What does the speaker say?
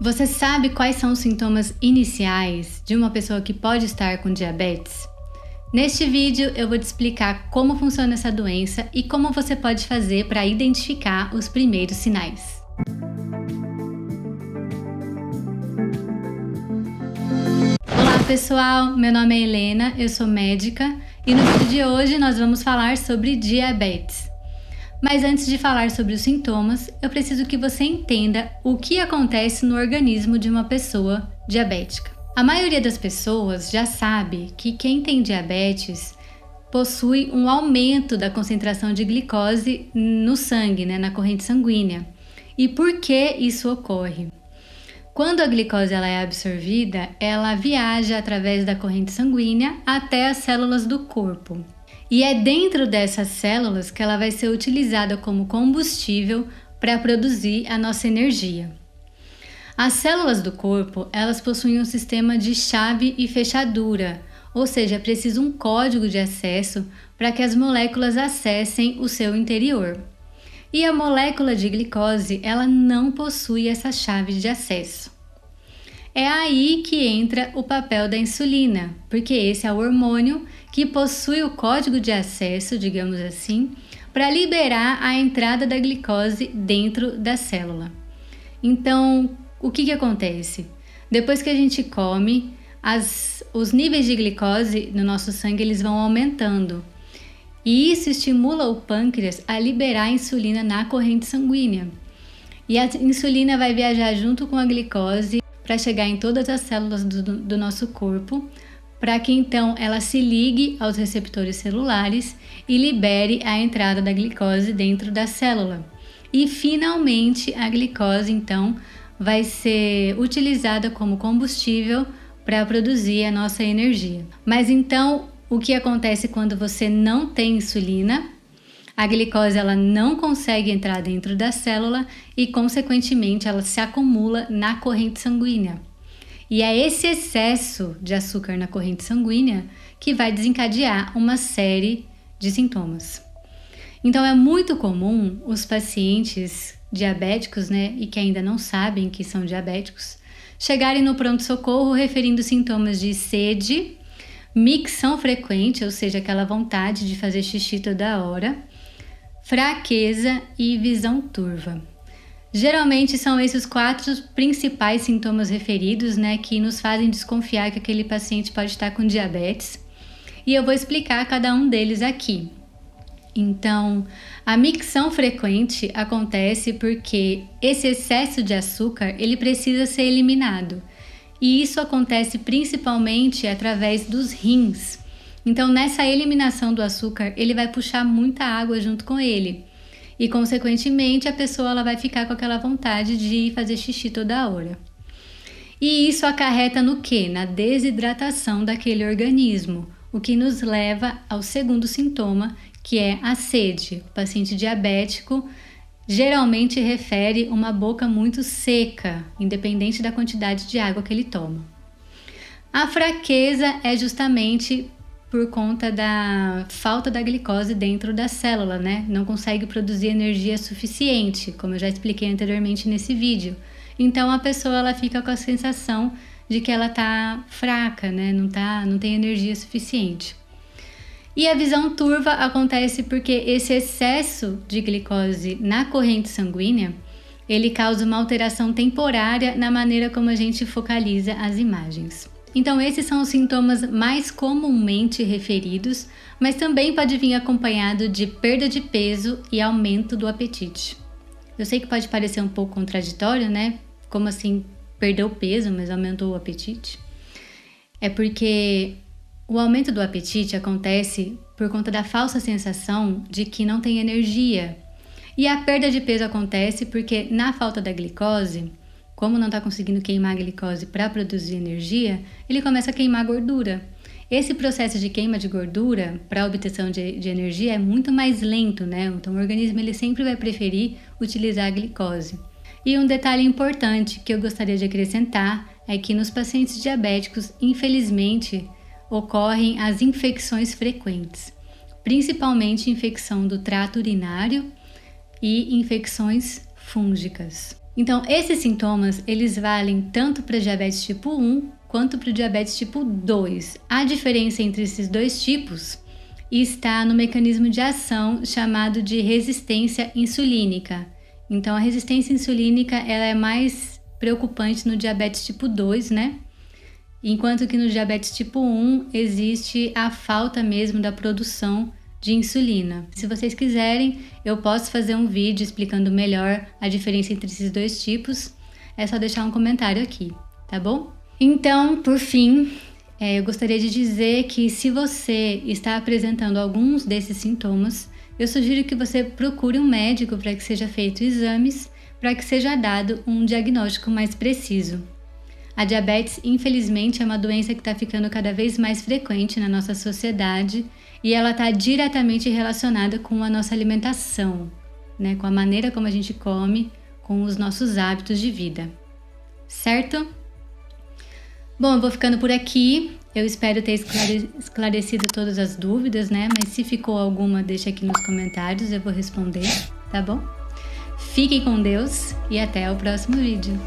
Você sabe quais são os sintomas iniciais de uma pessoa que pode estar com diabetes? Neste vídeo eu vou te explicar como funciona essa doença e como você pode fazer para identificar os primeiros sinais. Olá pessoal, meu nome é Helena, eu sou médica e no vídeo de hoje nós vamos falar sobre diabetes. Mas antes de falar sobre os sintomas, eu preciso que você entenda o que acontece no organismo de uma pessoa diabética. A maioria das pessoas já sabe que quem tem diabetes possui um aumento da concentração de glicose no sangue, na corrente sanguínea. E por que isso ocorre? Quando a glicose ela é absorvida, ela viaja através da corrente sanguínea até as células do corpo. E é dentro dessas células que ela vai ser utilizada como combustível para produzir a nossa energia. As células do corpo, elas possuem um sistema de chave e fechadura, ou seja, é preciso um código de acesso para que as moléculas acessem o seu interior. E a molécula de glicose, ela não possui essa chave de acesso. É aí que entra o papel da insulina, porque esse é o hormônio que possui o código de acesso, digamos assim, para liberar a entrada da glicose dentro da célula. Então, o que acontece? Depois que a gente come, os níveis de glicose no nosso sangue eles vão aumentando. E isso estimula o pâncreas a liberar a insulina na corrente sanguínea. E a insulina vai viajar junto com a glicose para chegar em todas as células do nosso corpo, para que então ela se ligue aos receptores celulares e libere a entrada da glicose dentro da célula. E finalmente a glicose então vai ser utilizada como combustível para produzir a nossa energia. Mas então o que acontece quando você não tem insulina? A glicose ela não consegue entrar dentro da célula e, consequentemente, ela se acumula na corrente sanguínea. E é esse excesso de açúcar na corrente sanguínea que vai desencadear uma série de sintomas. Então, é muito comum os pacientes diabéticos, e que ainda não sabem que são diabéticos, chegarem no pronto-socorro referindo sintomas de sede, micção frequente, ou seja, aquela vontade de fazer xixi toda hora, fraqueza e visão turva. Geralmente são esses 4 principais sintomas referidos, que nos fazem desconfiar que aquele paciente pode estar com diabetes. E eu vou explicar cada um deles aqui. Então, a micção frequente acontece porque esse excesso de açúcar, ele precisa ser eliminado. E isso acontece principalmente através dos rins. Então, nessa eliminação do açúcar, ele vai puxar muita água junto com ele. E, consequentemente, a pessoa ela vai ficar com aquela vontade de fazer xixi toda hora. E isso acarreta no quê? Na desidratação daquele organismo, o que nos leva ao segundo sintoma, que é a sede. O paciente diabético geralmente refere uma boca muito seca, independente da quantidade de água que ele toma. A fraqueza é justamente por conta da falta da glicose dentro da célula, Não consegue produzir energia suficiente, como eu já expliquei anteriormente nesse vídeo. Então a pessoa ela fica com a sensação de que ela tá fraca, Não tem energia suficiente. E a visão turva acontece porque esse excesso de glicose na corrente sanguínea, ele causa uma alteração temporária na maneira como a gente focaliza as imagens. Então esses são os sintomas mais comumente referidos, mas também pode vir acompanhado de perda de peso e aumento do apetite. Eu sei que pode parecer um pouco contraditório, Como assim perdeu peso, mas aumentou o apetite? É porque o aumento do apetite acontece por conta da falsa sensação de que não tem energia. E a perda de peso acontece porque na falta da glicose, como não está conseguindo queimar a glicose para produzir energia, ele começa a queimar gordura. Esse processo de queima de gordura para a obtenção de energia é muito mais lento, Então o organismo ele sempre vai preferir utilizar a glicose. E um detalhe importante que eu gostaria de acrescentar é que nos pacientes diabéticos, infelizmente, ocorrem as infecções frequentes, principalmente infecção do trato urinário e infecções fúngicas. Então, esses sintomas, eles valem tanto para diabetes tipo 1 quanto para o diabetes tipo 2. A diferença entre esses dois tipos está no mecanismo de ação chamado de resistência insulínica. Então, a resistência insulínica ela é mais preocupante no diabetes tipo 2, né? Enquanto que no diabetes tipo 1 existe a falta mesmo da produção de insulina. Se vocês quiserem, eu posso fazer um vídeo explicando melhor a diferença entre esses dois tipos. É só deixar um comentário aqui, tá bom? Então, por fim, eu gostaria de dizer que se você está apresentando alguns desses sintomas, eu sugiro que você procure um médico para que seja feito exames, para que seja dado um diagnóstico mais preciso. A diabetes, infelizmente, é uma doença que está ficando cada vez mais frequente na nossa sociedade e ela está diretamente relacionada com a nossa alimentação, né? Com a maneira como a gente come, com os nossos hábitos de vida, certo? Bom, eu vou ficando por aqui. Eu espero ter esclarecido todas as dúvidas, né? Mas se ficou alguma, deixa aqui nos comentários, eu vou responder, tá bom? Fiquem com Deus e até o próximo vídeo.